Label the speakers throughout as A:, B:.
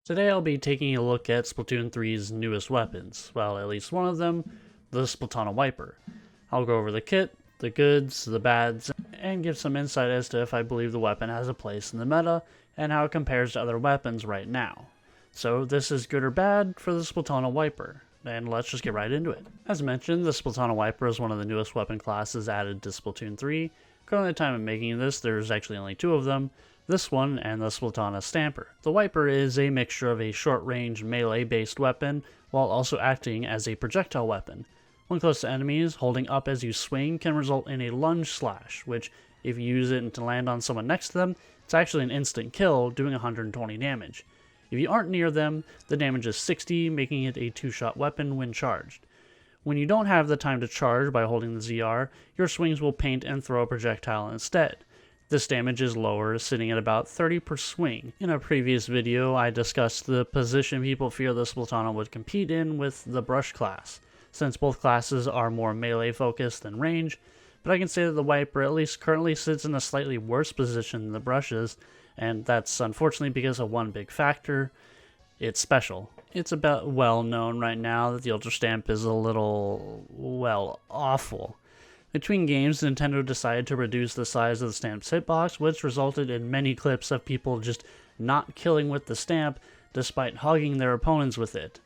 A: Today I'll be taking a look at Splatoon 3's newest weapons, well at least one of them, the Splatana Wiper. I'll go over the kit, the goods, the bads, and give some insight as to if I believe the weapon has a place in the meta, and how it compares to other weapons right now. So this is good or bad for the Splatana Wiper, and let's just get right into it. As mentioned, the Splatana Wiper is one of the newest weapon classes added to Splatoon 3. Currently at the time of making this, there's actually only two of them, this one and the Splatana Stamper. The Wiper is a mixture of a short-range melee-based weapon, while also acting as a projectile weapon. When close to enemies, holding up as you swing can result in a lunge slash, which, if you use it to land on someone next to them, it's actually an instant kill, doing 120 damage. If you aren't near them, the damage is 60, making it a two-shot weapon when charged. When you don't have the time to charge by holding the ZR, your swings will paint and throw a projectile instead. This damage is lower, sitting at about 30 per swing. In a previous video, I discussed the position people fear the Splatana would compete in with the brush class, since both classes are more melee focused than range, but I can say that the Wiper at least currently sits in a slightly worse position than the brushes, and that's unfortunately because of one big factor: it's special. It's about well known right now that the Ultra Stamp is a little, well, awful. Between games, Nintendo decided to reduce the size of the Stamp's hitbox, which resulted in many clips of people just not killing with the Stamp, despite hugging their opponents with it.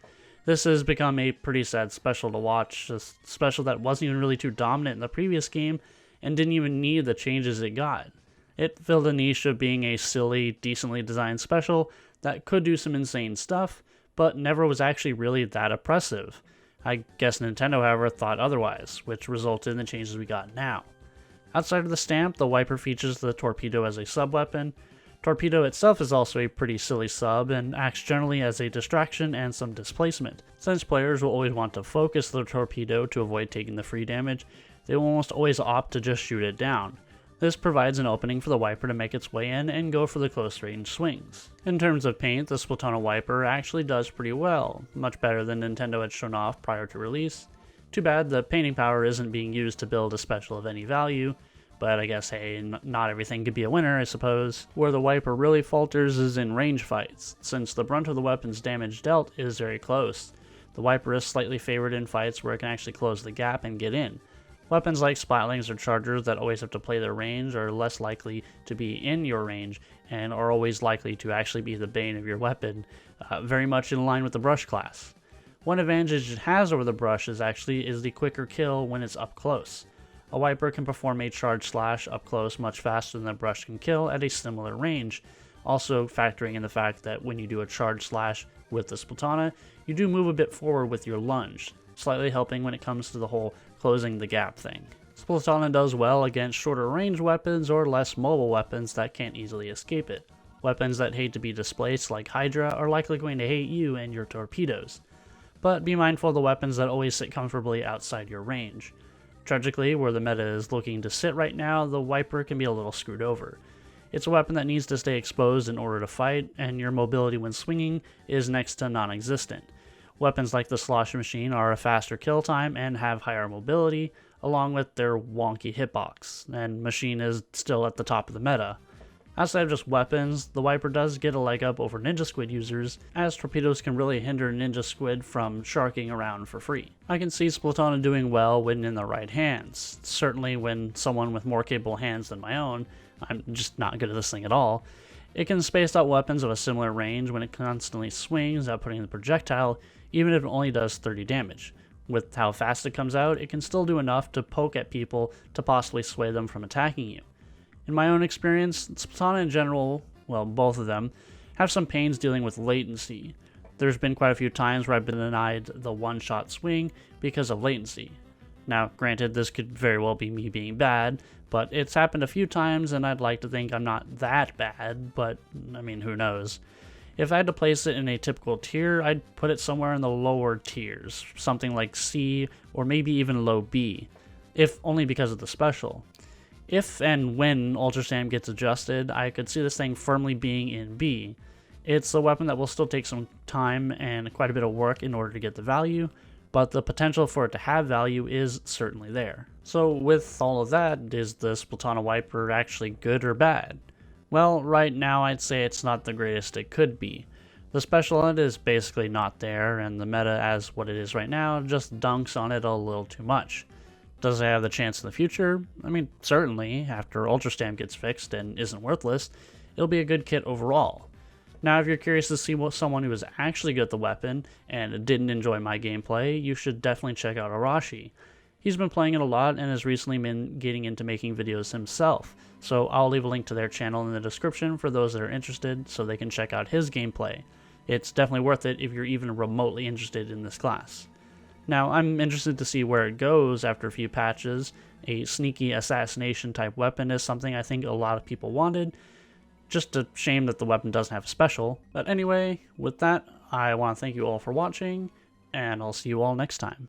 A: This has become a pretty sad special to watch, a special that wasn't even really too dominant in the previous game, and didn't even need the changes it got. It filled a niche of being a silly, decently designed special that could do some insane stuff, but never was actually really that oppressive. I guess Nintendo, however, thought otherwise, which resulted in the changes we got now. Outside of the Stamp, the Wiper features the Torpedo as a sub-weapon. Torpedo itself is also a pretty silly sub, and acts generally as a distraction and some displacement. Since players will always want to focus the Torpedo to avoid taking the free damage, they will almost always opt to just shoot it down. This provides an opening for the Wiper to make its way in and go for the close-range swings. In terms of paint, the Splatana Wiper actually does pretty well, much better than Nintendo had shown off prior to release. Too bad the painting power isn't being used to build a special of any value, but I guess, hey, not everything could be a winner, I suppose. Where the Wiper really falters is in range fights, since the brunt of the weapon's damage dealt is very close. The Wiper is slightly favored in fights where it can actually close the gap and get in. Weapons like Splatlings or Chargers that always have to play their range are less likely to be in your range, and are always likely to actually be the bane of your weapon, very much in line with the brush class. One advantage it has over the brush is the quicker kill when it's up close. A Wiper can perform a charge slash up close much faster than the brush can kill at a similar range, also factoring in the fact that when you do a charge slash with the Splatana, you do move a bit forward with your lunge, slightly helping when it comes to the whole closing the gap thing. Splatana does well against shorter range weapons or less mobile weapons that can't easily escape it. Weapons that hate to be displaced like Hydra are likely going to hate you and your torpedoes. But be mindful of the weapons that always sit comfortably outside your range. Tragically, where the meta is looking to sit right now, the Wiper can be a little screwed over. It's a weapon that needs to stay exposed in order to fight, and your mobility when swinging is next to non-existent. Weapons like the Slosh Machine are a faster kill time and have higher mobility, along with their wonky hitbox, and Machine is still at the top of the meta. Outside of just weapons, the Wiper does get a leg up over Ninja Squid users, as torpedoes can really hinder Ninja Squid from sharking around for free. I can see Splatana doing well when in the right hands. Certainly when someone with more capable hands than my own, I'm just not good at this thing at all. It can space out weapons of a similar range when it constantly swings, outputting the projectile, even if it only does 30 damage. With how fast it comes out, it can still do enough to poke at people to possibly sway them from attacking you. In my own experience, Splatana in general, well, both of them, have some pains dealing with latency. There's been quite a few times where I've been denied the one-shot swing because of latency. Now, granted, this could very well be me being bad, but it's happened a few times and I'd like to think I'm not that bad, but I mean, who knows. If I had to place it in a typical tier, I'd put it somewhere in the lower tiers, something like C or maybe even low B, if only because of the special. If and when Ultra Stamp gets adjusted, I could see this thing firmly being in B. It's a weapon that will still take some time and quite a bit of work in order to get the value, but the potential for it to have value is certainly there. So with all of that, is the Splatana Wiper actually good or bad? Well, right now I'd say it's not the greatest it could be. The special on it is basically not there, and the meta as what it is right now just dunks on it a little too much. Does it have the chance in the future? I mean, certainly, after Ultra Stamp gets fixed and isn't worthless, it'll be a good kit overall. Now, if you're curious to see what someone who is actually good at the weapon and didn't enjoy my gameplay, you should definitely check out Arashi. He's been playing it a lot and has recently been getting into making videos himself, so I'll leave a link to their channel in the description for those that are interested so they can check out his gameplay. It's definitely worth it if you're even remotely interested in this class. Now, I'm interested to see where it goes after a few patches. A sneaky assassination type weapon is something I think a lot of people wanted. Just a shame that the weapon doesn't have a special. But anyway, with that, I want to thank you all for watching, and I'll see you all next time.